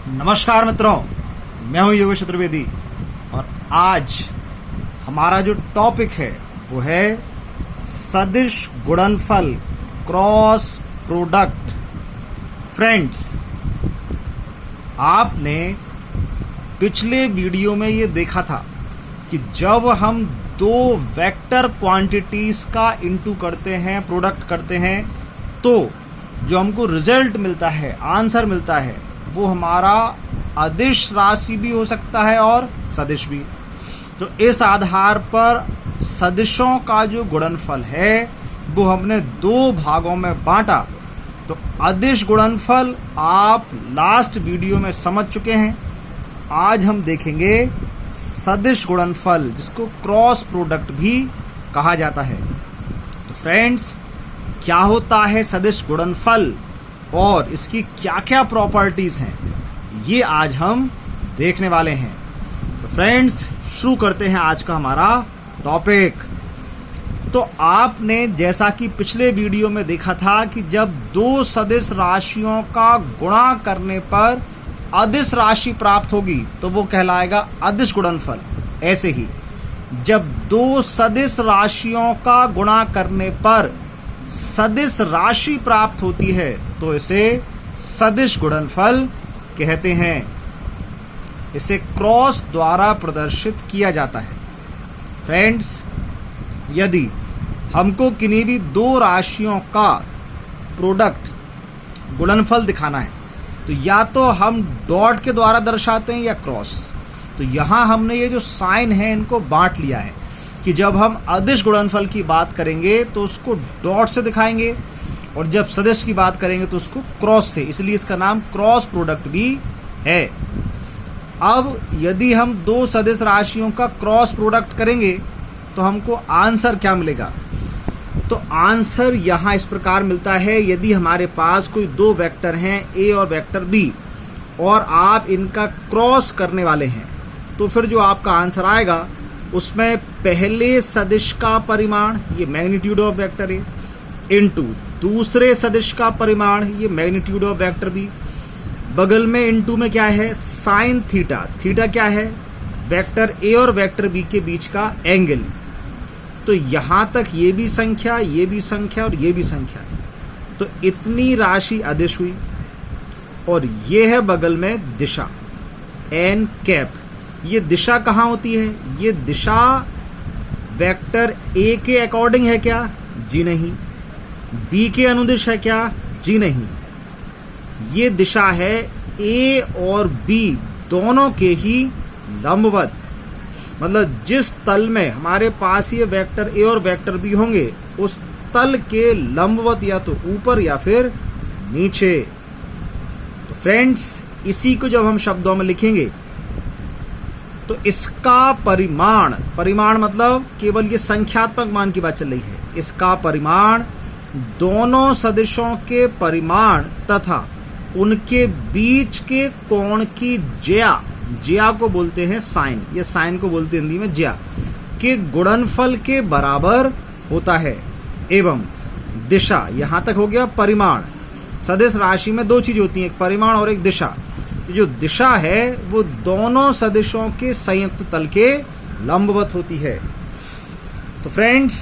नमस्कार मित्रों, मैं हूं योगेश चतुर्वेदी और आज हमारा जो टॉपिक है वो है सदिश गुणनफल क्रॉस प्रोडक्ट। फ्रेंड्स, आपने पिछले वीडियो में ये देखा था कि जब हम दो वेक्टर क्वांटिटीज का इनटू करते हैं, प्रोडक्ट करते हैं, तो जो हमको रिजल्ट मिलता है, आंसर मिलता है, वो हमारा अदिश राशि भी हो सकता है और सदिश भी। तो इस आधार पर सदिशों का जो गुणनफल है वो हमने दो भागों में बांटा। तो अदिश गुणनफल आप लास्ट वीडियो में समझ चुके हैं। आज हम देखेंगे सदिश गुणनफल, जिसको क्रॉस प्रोडक्ट भी कहा जाता है। तो फ्रेंड्स, क्या होता है सदिश गुणनफल और इसकी क्या क्या प्रॉपर्टीज हैं, ये आज हम देखने वाले हैं। तो फ्रेंड्स, शुरू करते हैं आज का हमारा टॉपिक। तो आपने जैसा कि पिछले वीडियो में देखा था कि जब दो सदिश राशियों का गुणा करने पर अदिश राशि प्राप्त होगी तो वो कहलाएगा अदिश गुणनफल। ऐसे ही जब दो सदिश राशियों का गुणा करने पर सदिश राशि प्राप्त होती है तो इसे सदिश गुणनफल कहते हैं। इसे क्रॉस द्वारा प्रदर्शित किया जाता है। फ्रेंड्स, यदि हमको किन्हीं भी दो राशियों का प्रोडक्ट गुणनफल दिखाना है तो या तो हम डॉट के द्वारा दर्शाते हैं या क्रॉस। तो यहां हमने ये जो साइन है इनको बांट लिया है कि जब हम अदिश गुणनफल की बात करेंगे तो उसको डॉट से दिखाएंगे और जब सदिश की बात करेंगे तो उसको क्रॉस से, इसलिए इसका नाम क्रॉस प्रोडक्ट भी है। अब यदि हम दो सदिश राशियों का क्रॉस प्रोडक्ट करेंगे तो हमको आंसर क्या मिलेगा? तो आंसर यहां इस प्रकार मिलता है। यदि हमारे पास कोई दो वेक्टर हैं ए और वेक्टर बी और आप इनका क्रॉस करने वाले हैं तो फिर जो आपका आंसर आएगा उसमें पहले सदिश का परिमाण, ये magnitude of vector A, into दूसरे सदिश का परिमाण, ये मैग्नीट्यूड ऑफ वेक्टर बी, बगल में इनटू में क्या है, साइन थीटा। थीटा क्या है? वेक्टर ए और वेक्टर बी के बीच का एंगल। तो यहां तक ये भी संख्या, ये भी संख्या और ये भी संख्या। तो इतनी राशि अदिश हुई और ये है बगल में दिशा एन कैप। ये दिशा कहां होती है? ये दिशा वेक्टर ए के अकॉर्डिंग है क्या? जी नहीं। बी के अनुदिश है क्या? जी नहीं। ये दिशा है ए और बी दोनों के ही लंबवत। मतलब जिस तल में हमारे पास ये वेक्टर ए और वेक्टर बी होंगे उस तल के लंबवत, या तो ऊपर या फिर नीचे। तो फ्रेंड्स, इसी को जब हम शब्दों में लिखेंगे तो इसका परिमाण, परिमाण मतलब केवल ये संख्यात्मक मान की बात चल रही है, इसका परिमाण दोनों सदिशों के परिमाण तथा उनके बीच के कोण की ज्या, ज्या को बोलते हैं साइन, ये साइन को बोलते हैं हिंदी में ज्या, के गुणनफल के बराबर होता है। एवं दिशा, यहां तक हो गया परिमाण। सदिश राशि में दो चीज होती हैं, एक परिमाण और एक दिशा। तो जो दिशा है वो दोनों सदिशों के संयुक्त तल के लंबवत होती है। तो फ्रेंड्स,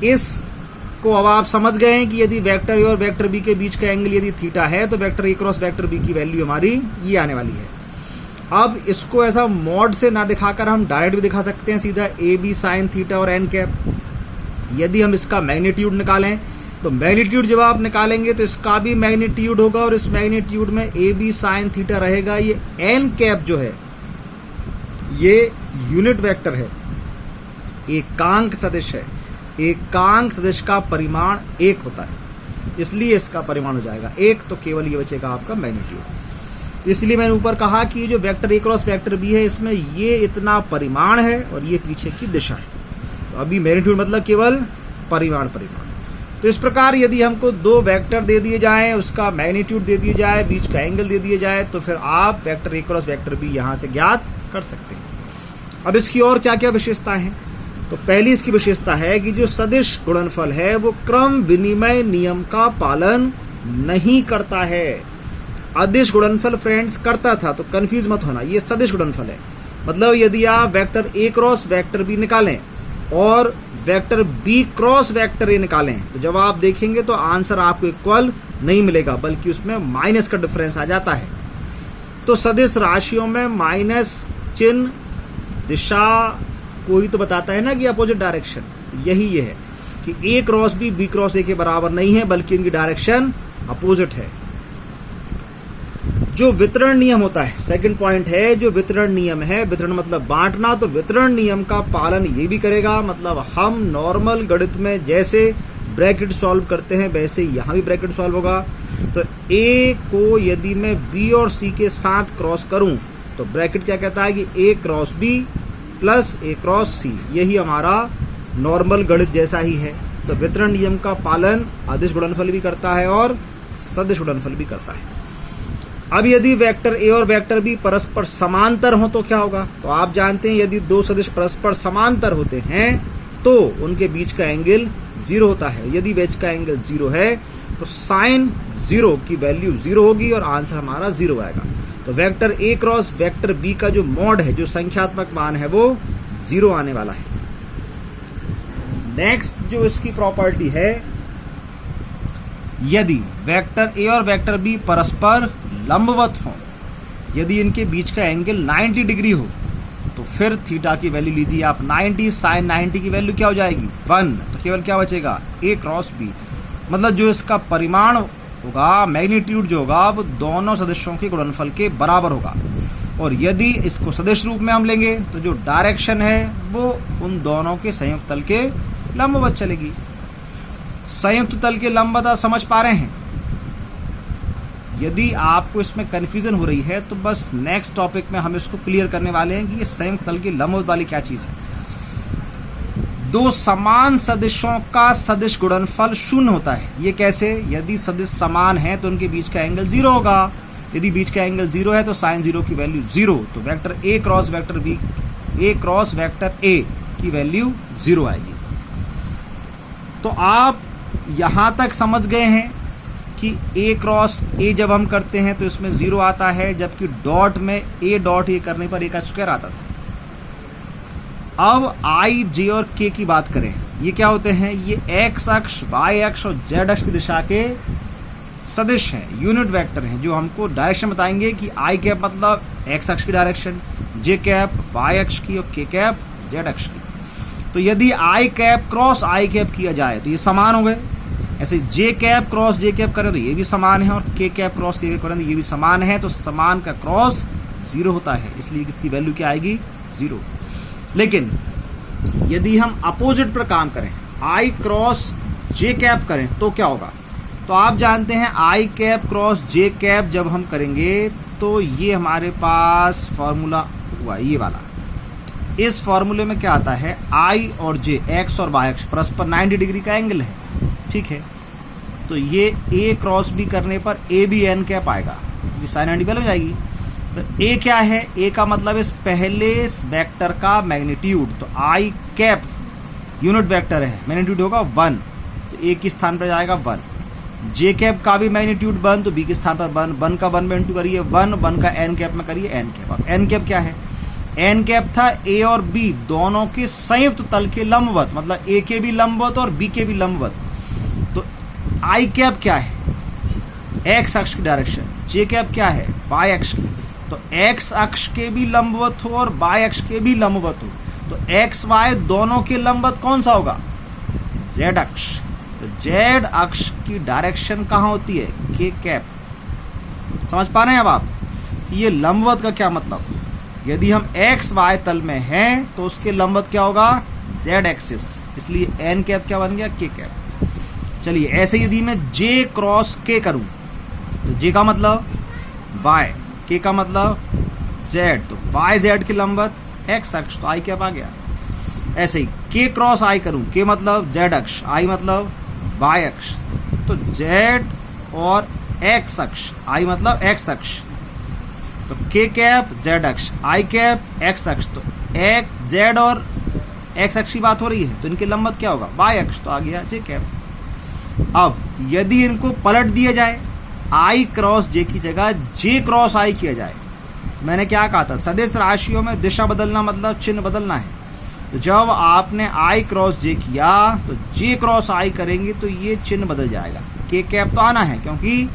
इसको अब आप समझ गए हैं कि यदि वेक्टर ए और वेक्टर बी के बीच का एंगल यदि थीटा है तो vector A cross vector B की वैल्यू हमारी ये आने वाली है। अब इसको ऐसा मॉड से ना दिखाकर हम डायरेक्ट भी दिखा सकते हैं, सीधा ए बी साइन थीटा और एन कैप। यदि हम इसका मैग्नीट्यूड निकालें तो मैग्नीट्यूड जब आप निकालेंगे तो इसका भी मैग्नीट्यूड होगा और इस मैग्नीट्यूड में ए बी साइन थीटा रहेगा। ये एन कैप जो है ये यूनिट वेक्टर है, एकांक सदिश है। एकांक सदिश का परिमाण एक होता है, इसलिए इसका परिमाण हो जाएगा एक। तो केवल ये बचेगा आपका मैग्नीट्यूड। इसलिए मैंने ऊपर कहा कि जो vector A cross vector B है इसमें ये इतना परिमाण है और ये पीछे की दिशा है। तो अभी मैग्नीट्यूड मतलब केवल परिमाण। तो इस प्रकार यदि हमको दो वेक्टर दे दिए जाएं, उसका मैग्नीट्यूड दे दिया जाए, बीच का एंगल दे दिया जाए, तो फिर आप vector A cross vector B यहां से ज्ञात कर सकते हैं। अब इसकी और क्या क्या विशेषताएं हैं? तो पहली इसकी विशेषता है कि जो सदिश गुणनफल है वो क्रम विनिमय नियम का पालन नहीं करता है। अदिश गुणनफल फ्रेंड्स करता था, तो कंफ्यूज मत होना, ये सदिश गुणनफल है। मतलब यदि आप vector A cross vector B निकालें और vector B cross vector A निकालें, तो जब आप देखेंगे तो आंसर आपको इक्वल नहीं मिलेगा, बल्कि उसमें माइनस का डिफरेंस आ जाता है। तो सदिश राशियों में माइनस चिन्ह दिशा कोई तो बताता है ना कि अपोजिट डायरेक्शन, तो यही ये है कि ए क्रॉस बी क्रॉस ए के बराबर नहीं है, बल्कि इनकी डायरेक्शन अपोजिट है। जो वितरण नियम होता है, सेकंड पॉइंट है जो वितरण नियम है, वितरण मतलब बांटना, तो वितरण नियम का पालन ये भी करेगा। मतलब हम नॉर्मल गणित में जैसे ब्रैकेट सॉल्व करते हैं वैसे यहां भी ब्रैकेट सॉल्व होगा। तो ए को यदि मैं बी और सी के साथ क्रॉस करूं तो ब्रैकेट क्या कहता है कि ए क्रॉस बी प्लस ए क्रॉस सी, यही हमारा नॉर्मल गणित जैसा ही है। तो वितरण नियम का पालन अदिश गुणनफल भी करता है और सदिश गुणनफल भी करता है। अब यदि वेक्टर ए और वेक्टर बी परस्पर समांतर हो तो क्या होगा? तो आप जानते हैं यदि दो सदिश परस्पर समांतर होते हैं तो उनके बीच का एंगल 0 होता है। यदि बीच का एंगल 0 है तो साइन 0 की वैल्यू 0 होगी और आंसर हमारा 0 आएगा। तो vector A cross vector B का जो मॉड है, जो संख्यात्मक मान है, वो 0 आने वाला है। नेक्स्ट जो इसकी प्रॉपर्टी है, यदि वेक्टर ए और वेक्टर बी परस्पर लंबवत हो, यदि इनके बीच का एंगल 90 डिग्री हो, तो फिर थीटा की वैल्यू लीजिए आप 90, साइन 90 की वैल्यू क्या हो जाएगी 1, तो केवल क्या बचेगा ए क्रॉस बी। मतलब जो इसका परिमाण होगा, मैग्नीट्यूड जो होगा, वो दोनों सदिशों के गुणनफल के बराबर होगा। और यदि इसको सदिश रूप में हम लेंगे तो जो डायरेक्शन है वो उन दोनों के संयुक्त तल के लंबवत चलेगी। संयुक्त तल के लंबवत समझ पा रहे हैं? यदि आपको इसमें कंफ्यूजन हो रही है तो बस नेक्स्ट टॉपिक में हम इसको क्लियर करने वाले हैं कि ये संयुक्त तल की लंबवत वाली क्या चीज है। दो समान सदिशों का सदिश गुणनफल 0 होता है। ये कैसे? यदि सदिश समान है तो उनके बीच का एंगल 0 होगा। यदि बीच का एंगल 0 है तो साइन 0 की वैल्यू 0, तो vector A cross vector B, A cross vector A की वैल्यू 0 आएगी। तो आप यहां तक समझ गए हैं कि ए क्रॉस ए जब हम करते हैं तो इसमें 0 आता है, जबकि डॉट में ए डॉट ए करने पर ए का स्क्वायर आता था। अब आई, जे और के की बात करें, ये क्या होते हैं? ये एक्स अक्ष, वाई अक्ष और जेड अक्ष की दिशा के सदिश हैं, यूनिट वेक्टर हैं, जो हमको डायरेक्शन बताएंगे कि आई कैप मतलब एक्स अक्ष की डायरेक्शन, जे कैप वाई अक्ष की और के कैप जेड अक्ष की। तो यदि आई कैप क्रॉस आई कैप किया जाए तो ये समान हो गए। ऐसे जे कैप क्रॉस जे कैप करें तो ये भी समान है, और के कैप क्रॉस के कैप करें तो ये भी समान है। तो समान का क्रॉस 0 होता है, इसलिए इसकी वैल्यू क्या आएगी 0। लेकिन यदि हम अपोजिट पर काम करें, आई क्रॉस जे कैप करें तो क्या होगा? तो आप जानते हैं आई कैप क्रॉस जे कैप जब हम करेंगे तो ये हमारे पास फॉर्मूला हुआ ये वाला। इस फॉर्मूले में क्या आता है? आई और जे, एक्स और वाई अक्ष परस्पर 90 डिग्री का एंगल है, ठीक है। तो ये ए क्रॉस बी करने पर ए बी एन कैप आएगा, ये साइन 90 पहले हो जाएगी। तो ए क्या है? ए का मतलब इस पहले वेक्टर का मैग्नीट्यूड। तो आई कैप यूनिट वेक्टर है, मैग्नीट्यूड होगा 1, तो ए के स्थान पर जाएगा 1। जे कैप का भी मैग्नीट्यूड 1, तो बी के स्थान पर 1 का 1 में इंटू करिए 1 का एन कैप में करिए एन कैप। अब एन कैप क्या है? एन कैप था ए और बी दोनों के संयुक्त तल के लंबवत, मतलब ए के भी लंबवत और बी के भी लंबवत। तो आई कैप क्या है? एक्स अक्ष की डायरेक्शन। जे कैप क्या है? वाई अक्ष की। तो एक्स अक्ष के भी लंबवत हो और वाई अक्ष के भी लंबवत हो, तो एक्स वाई दोनों के लंबवत कौन सा होगा? जेड अक्ष। तो जेड अक्ष की डायरेक्शन कहां होती है? के कैप। समझ पा रहे हैं अब आप ये लंबवत का क्या मतलब? यदि हम एक्स वाई तल में हैं तो उसके लंबवत क्या होगा? जेड एक्सिस, इसलिए एन कैप क्या बन गया? के कैप। चलिए ऐसे यदि मैं जे क्रॉस के करूं तो जे का मतलब वाई, के का मतलब जेड, तो वाई जेड की लंबवत एक्स अक्ष, तो आई कैप आ गया। ऐसे ही के क्रॉस आई करूं, के मतलब जेड अक्ष, आई मतलब वाई अक्ष, तो जेड और एक्स अक्ष, आई मतलब एक्स अक्ष, तो के कैप जेड अक्ष, आई कैप एक्स अक्ष, तो एक जेड और एक्स अक्ष की बात हो रही है तो इनके लंबवत क्या होगा? वाई अक्ष, तो आ गया जे कैप। अब यदि इनको पलट दिया जाए आई क्रॉस जे की जगह जे क्रॉस आई किया जाए। मैंने क्या कहा था, सदिश राशियों में दिशा बदलना मतलब चिन्ह बदलना है। तो जब आपने आई क्रॉस जे किया तो जे क्रॉस आई करेंगे तो ये चिन्ह बदल जाएगा। के कैप तो आना है क्योंकि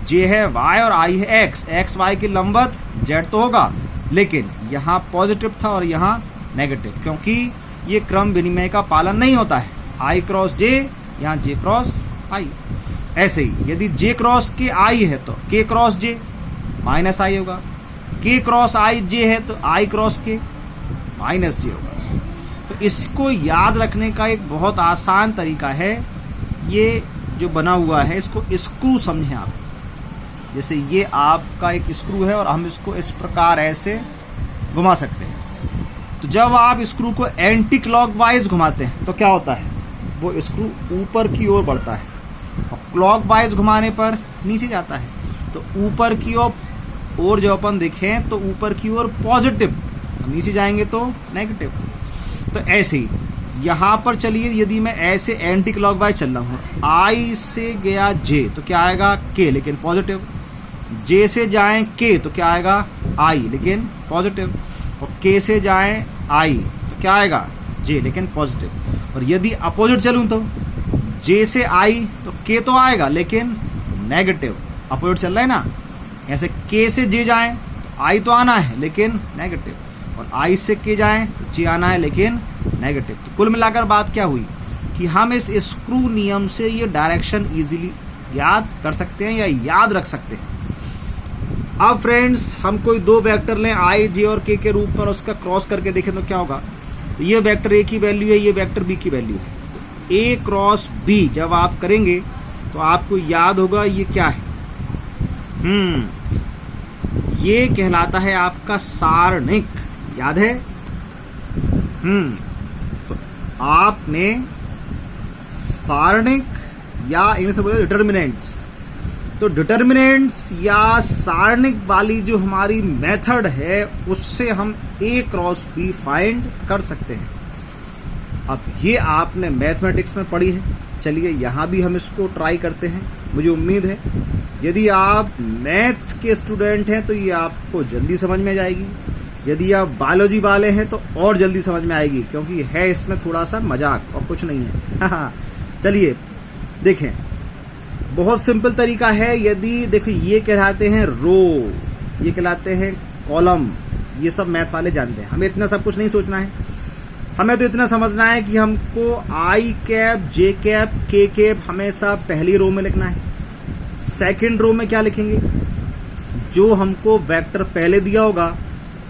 जे है वाई और आई है एक्स, एक्स वाई की लंबवत जेड तो होगा, लेकिन यहाँ पॉजिटिव था और यहाँ नेगेटिव, क्योंकि ये क्रम विनिमय का पालन नहीं होता है। आई क्रॉस जे, यहाँ जे क्रॉस आई। ऐसे ही यदि जे क्रॉस के आई है तो के क्रॉस जे माइनस आई होगा, के क्रॉस आई जे है तो आई क्रॉस के माइनस जे होगा। तो इसको याद रखने का एक बहुत आसान तरीका है, ये जो बना हुआ है इसको स्क्रू समझें आप। जैसे ये आपका एक स्क्रू है और हम इसको इस प्रकार ऐसे घुमा सकते हैं। तो जब आप स्क्रू को एंटी क्लॉकवाइज घुमाते हैं तो क्या होता है, वो स्क्रू ऊपर की ओर बढ़ता है और क्लॉकवाइज घुमाने पर नीचे जाता है। तो ऊपर की ओर जो अपन देखें तो ऊपर की ओर पॉजिटिव, नीचे जाएंगे तो नेगेटिव। तो ऐसे ही यहाँ पर चलिए, यदि मैं ऐसे एंटी क्लॉकवाइज चल रहा हूँ, आई से गया जे तो क्या आएगा के, लेकिन पॉजिटिव। जे से जाएं के तो क्या आएगा आई, लेकिन पॉजिटिव। और के से जाएं आई तो क्या आएगा जे, लेकिन पॉजिटिव। और यदि अपोजिट चलूं तो जे से आई तो के तो आएगा लेकिन नेगेटिव, अपोजिट चल रहा है ना। ऐसे के से जे जाएं तो आई तो आना है लेकिन नेगेटिव, और आई से के जाएं तो जे आना है लेकिन नेगेटिव। तो कुल मिलाकर बात क्या हुई कि हम इस स्क्रू नियम से ये डायरेक्शन इजीली याद कर सकते हैं या याद रख सकते हैं। अब फ्रेंड्स, हम कोई दो वेक्टर लें आई जे और के रूप में, उसका क्रॉस करके देखें तो क्या होगा। तो ये वेक्टर ए की वैल्यू है, ये वेक्टर बी की वैल्यू है। तो ए क्रॉस बी जब आप करेंगे तो आपको याद होगा ये क्या है, ये कहलाता है आपका सारणिक, याद है। तो आपने सारणिक या इनमें से बोले डिटर्मिनेंट्स, तो डिटर्मिनेंट्स या सारणिक वाली जो हमारी मेथड है उससे हम ए क्रॉस बी फाइंड कर सकते हैं। अब ये आपने मैथमेटिक्स में पढ़ी है, चलिए यहाँ भी हम इसको ट्राई करते हैं। मुझे उम्मीद है यदि आप मैथ्स के स्टूडेंट हैं तो ये आपको जल्दी समझ में जाएगी, यदि आप बायोलॉजी वाले हैं तो और जल्दी समझ में आएगी, क्योंकि है इसमें थोड़ा सा मजाक और कुछ नहीं है। चलिए देखें, बहुत सिंपल तरीका है। यदि देखो ये कहलाते हैं रो, ये कहलाते हैं कॉलम, ये सब मैथ वाले जानते हैं, हमें इतना सब कुछ नहीं सोचना है। हमें तो इतना समझना है कि हमको आई कैप जे कैप के कैप हमेशा पहली रो में लिखना है। सेकंड रो में क्या लिखेंगे, जो हमको वेक्टर पहले दिया होगा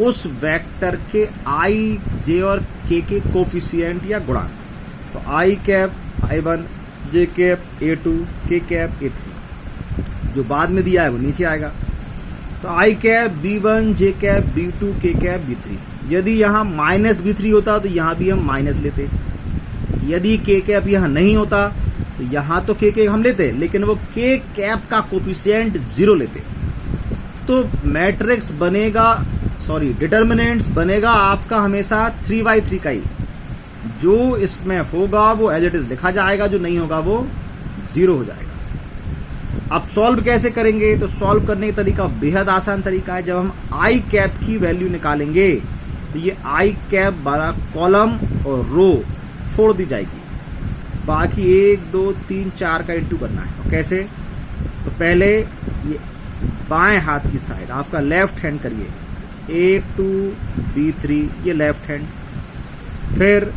उस वेक्टर के आई जे और के कोफिशिएंट या गुणांक। तो आई कैप I1, जे कैप A2, के कैप A3, जो बाद में दिया है वो नीचे आएगा। तो आई कैप B1, जे कैप B2, के कैप B3। यदि यहाँ माइनस B3 होता तो यहाँ भी हम माइनस लेते, यदि के कैप यहाँ नहीं होता तो यहाँ तो के हम लेते, लेकिन वो के कैप का कोफिशिएंट 0 लेते। तो मैट्रिक्स बनेगा, सॉरी डिटर्मिनेंट्स बनेगा आपका हमेशा 3/3 का ही, जो इसमें होगा वो एज इट इज लिखा जाएगा, जो नहीं होगा वो 0 हो जाएगा। अब सॉल्व कैसे करेंगे, तो सॉल्व करने का तरीका बेहद आसान तरीका है। जब हम आई कैप की वैल्यू निकालेंगे तो ये आई कैप वाला कॉलम और रो छोड़ दी जाएगी, बाकी 1 2 3 4 का इंटू करना है। और कैसे, तो पहले ये बाएं हाथ की साइड आपका लेफ्ट हैंड करिए, A2 B3 ये लेफ्ट हैंड, फिर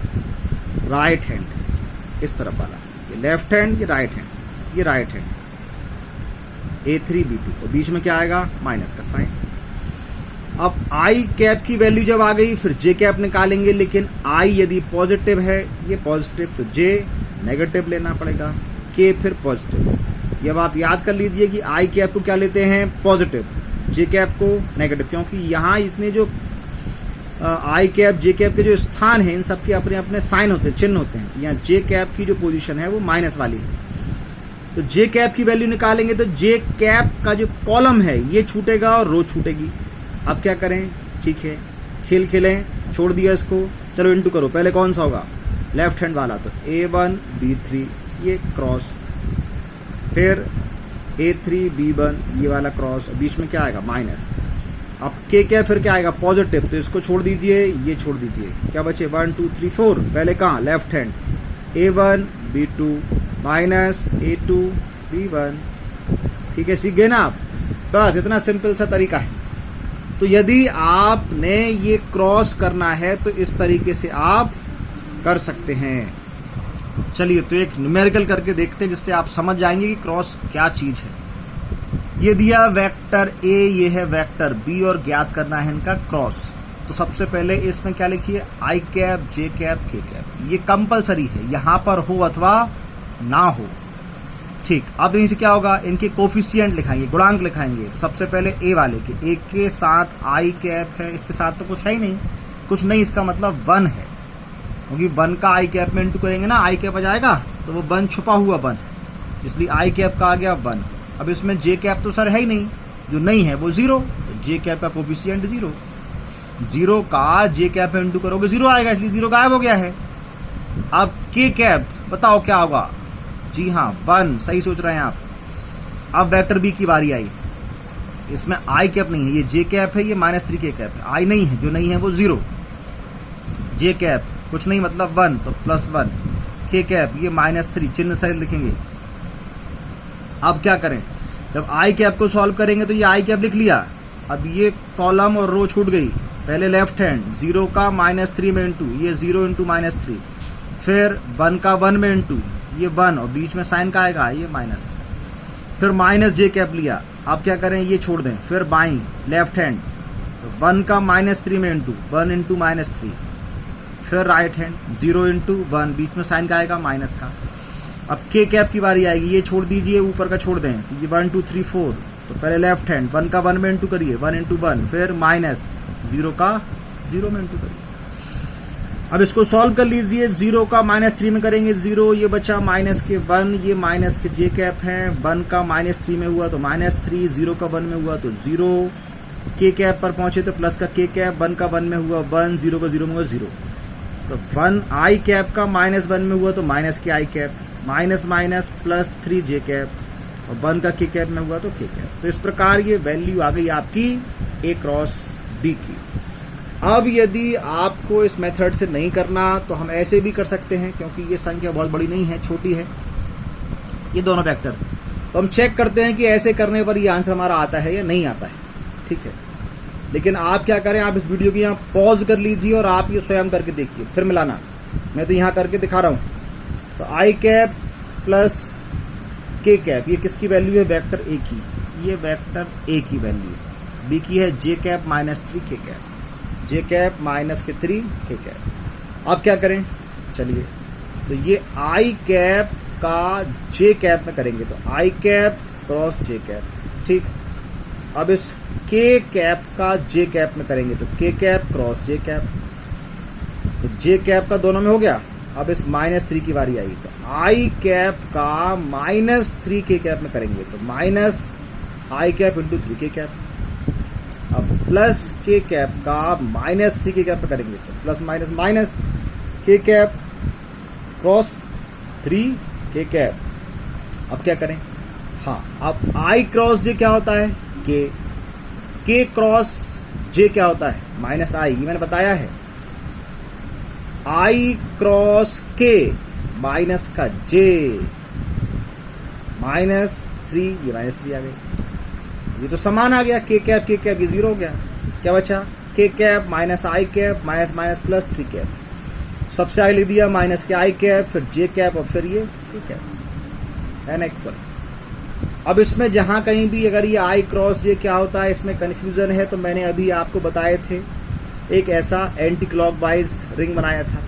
राइट हैंड इस तरफ वाला, ये लेफ्ट हैंड, ये राइट हैंड, ये राइट हैंड, A3 B2, और बीच में क्या आएगा माइनस का साइन। अब आई कैप की वैल्यू जब आ गई फिर जे कैप निकालेंगे, लेकिन आई यदि पॉजिटिव है, ये पॉजिटिव, तो जे नेगेटिव लेना पड़ेगा, के फिर पॉजिटिव। ये अब आप याद कर लीजिए कि आई कैप को क्या लेते हैं पॉजिटिव, जे कैप को नेगेटिव, क्योंकि यहाँ इतने जो आई कैप जे कैप के जो स्थान है इन सब के अपने अपने साइन होते हैं, चिन्ह होते हैं। तो यहाँ जे कैप की जो पोजीशन है वो माइनस वाली है, तो जे कैप की वैल्यू निकालेंगे तो जे कैप का जो कॉलम है ये छूटेगा और रो छूटेगी। अब क्या करें, ठीक है खेल खेलें, छोड़ दिया इसको, चलो इंटू करो। पहले कौन सा होगा, लेफ्ट हैंड वाला, तो A1 B3 ये क्रॉस, फिर A3B1 ये वाला क्रॉस, बीच में क्या आएगा माइनस। अब के क्या फिर क्या आएगा पॉजिटिव, तो इसको छोड़ दीजिए, ये छोड़ दीजिए, क्या बचे 1 2 3 4, पहले कहाँ left hand A1 B2 minus A2 B1। ठीक है, सीख गए ना आप, बस इतना सिंपल सा तरीका है। तो यदि आपने ये क्रॉस करना है तो इस तरीके से आप कर सकते हैं। चलिए तो एक न्यूमेरिकल करके देखते हैं जिससे आप समझ जाएंगे कि क्रॉस क्या चीज है। ये दिया वेक्टर ए, ये है वेक्टर बी और ज्ञात करना है इनका क्रॉस। तो सबसे पहले इसमें क्या लिखिए आई कैप जे कैप के कैप, ये कंपलसरी है, यहां पर हो अथवा ना हो। ठीक, अब इनसे क्या होगा, इनके कोफिशिएंट लिखाएंगे, गुणांक लिखाएंगे। तो सबसे पहले ए वाले के, ए के साथ आई कैप है, इसके साथ तो कुछ है ही नहीं, कुछ नहीं, इसका मतलब 1 है, क्योंकि 1 का आई कैप में इंटू करेंगे ना, आई कैप आ जाएगा, तो वो 1 छुपा हुआ 1 है, इसलिए आई कैप का आ गया 1। अब इसमें जे कैप तो सर है ही नहीं, जो नहीं है वो 0, तो जे कैप का कोफिशिएंट 0, 0 का जे कैप में इंटू करोगे 0 आएगा, इसलिए 0 गायब हो गया है। अब के कैप बताओ क्या होगा, जी हाँ 1, सही सोच रहे हैं आप। अब वेक्टर बी की बारी आई, इसमें आई कैप नहीं है, ये जे कैप है, ये -3 के कैप है, आई नहीं है, जो नहीं है वो 0, जे कैप कुछ नहीं मतलब 1, तो +1, के कैप ये -3, चिन्ह सहित लिखेंगे। अब क्या करें, जब आई कैप को सॉल्व करेंगे तो ये आई कैप लिख लिया, अब ये कॉलम और रो छूट गई, पहले लेफ्ट हैंड 0 का -3 में इंटू, ये 0 इंटू -3, फिर 1 का 1 में इंटू, ये 1 और बीच में साइन का आएगा ये माइनस, फिर माइनस जे कैप लिया। अब क्या करें, ये छोड़ दें, फिर बाई लेफ्ट हैंड, तो 1 का -3 में इंटू, 1 इंटू -3, फिर राइट हैंड 0 इंटू 1, बीच में साइन का आएगा माइनस का। अब के कैप की बारी आएगी, ये छोड़ दीजिए, ऊपर का छोड़ दें, तो ये 1 2 3 4, तो पहले लेफ्ट हैंड 1 का 1 में इंटू करिए, 1 इंटू 1, फिर माइनस 0 का 0 में इंटू करिए। अब इसको सॉल्व कर लीजिए, 0 का -3 में करेंगे 0, ये बचा माइनस के 1, ये माइनस के जे कैप है, 1 का -3 में हुआ तो -3, 0 का 1 में हुआ तो 0, के कैप पर पहुंचे तो प्लस का के कैप, 1 का 1 में हुआ 1, 0 का 0 में हुआ 0, तो 1 आई कैप का -1 में हुआ तो माइनस के आई कैप, माइनस माइनस +3 जे कैप, और 1 का के कैप में हुआ तो के कैप। तो इस प्रकार ये वैल्यू आ गई आपकी ए क्रॉस बी की। अब यदि आपको इस मेथड से नहीं करना तो हम ऐसे भी कर सकते हैं, क्योंकि ये संख्या बहुत बड़ी नहीं है, छोटी है ये दोनों वेक्टर, तो हम चेक करते हैं कि ऐसे करने पर ये आंसर हमारा आता है या नहीं आता है। ठीक है, लेकिन आप क्या करें, आप इस वीडियो को यहाँ पॉज कर लीजिए और आप ये स्वयं करके देखिए, फिर मिलाना। मैं तो यहाँ करके दिखा रहा हूँ। तो आई कैप प्लस के कैप, ये किसकी वैल्यू है, वेक्टर ए की, ये वेक्टर ए की वैल्यू है। बी की है जे कैप -3 के कैप, जे कैप -3 के कैप। अब क्या करें, चलिए तो ये आई कैप का जे कैप में करेंगे, तो आई कैप क्रॉस जे कैप। ठीक, अब इस के कैप का जे कैप में करेंगे, तो के कैप क्रॉस जे कैप, तो जे कैप का दोनों में हो गया। अब इस -3 की बारी आई, तो आई कैप का -3 के कैप में करेंगे, तो माइनस आई कैप इंटू 3 के कैप। अब प्लस के कैप का -3 के कैप में करेंगे, तो प्लस माइनस माइनस के कैप क्रॉस 3 के कैप। अब क्या करें, हाँ, अब आई क्रॉस जे क्या होता है, के क्रॉस जे क्या होता है, -i, ये मैंने बताया है। आई क्रॉस के माइनस का जे, -3, ये -3 आ गई, ये तो समान आ गया, के कैप ये 0 हो गया। क्या बचा, के कैप माइनस आई कैप माइनस माइनस +3 कैप, सबसे आगे लिख दिया माइनस के आई कैप, फिर जे कैप और फिर ये के कैप है ना इक्वल। अब इसमें जहां कहीं भी अगर ये आई क्रॉस जे क्या होता है इसमें कंफ्यूजन है, तो मैंने अभी आपको बताए थे एक ऐसा एंटी क्लॉकवाइज रिंग बनाया था,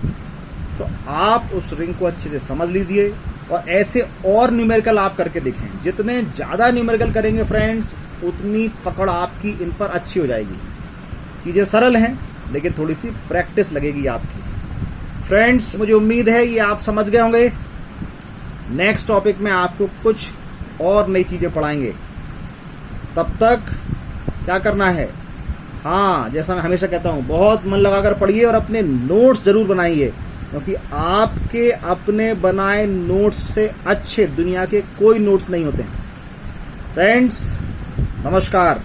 तो आप उस रिंग को अच्छे से समझ लीजिए और ऐसे और न्यूमेरिकल आप करके देखें। जितने ज्यादा न्यूमेरिकल करेंगे फ्रेंड्स, उतनी पकड़ आपकी इन पर अच्छी हो जाएगी। चीजें सरल हैं लेकिन थोड़ी सी प्रैक्टिस लगेगी आपकी। फ्रेंड्स, मुझे उम्मीद है ये आप समझ गए होंगे। नेक्स्ट टॉपिक में आपको कुछ और नई चीजें पढ़ाएंगे। तब तक क्या करना है, हाँ, जैसा मैं हमेशा कहता हूं, बहुत मन लगाकर पढ़िए और अपने नोट्स जरूर बनाइए, क्योंकि आपके अपने बनाए नोट्स से अच्छे दुनिया के कोई नोट्स नहीं होते हैं। फ्रेंड्स नमस्कार।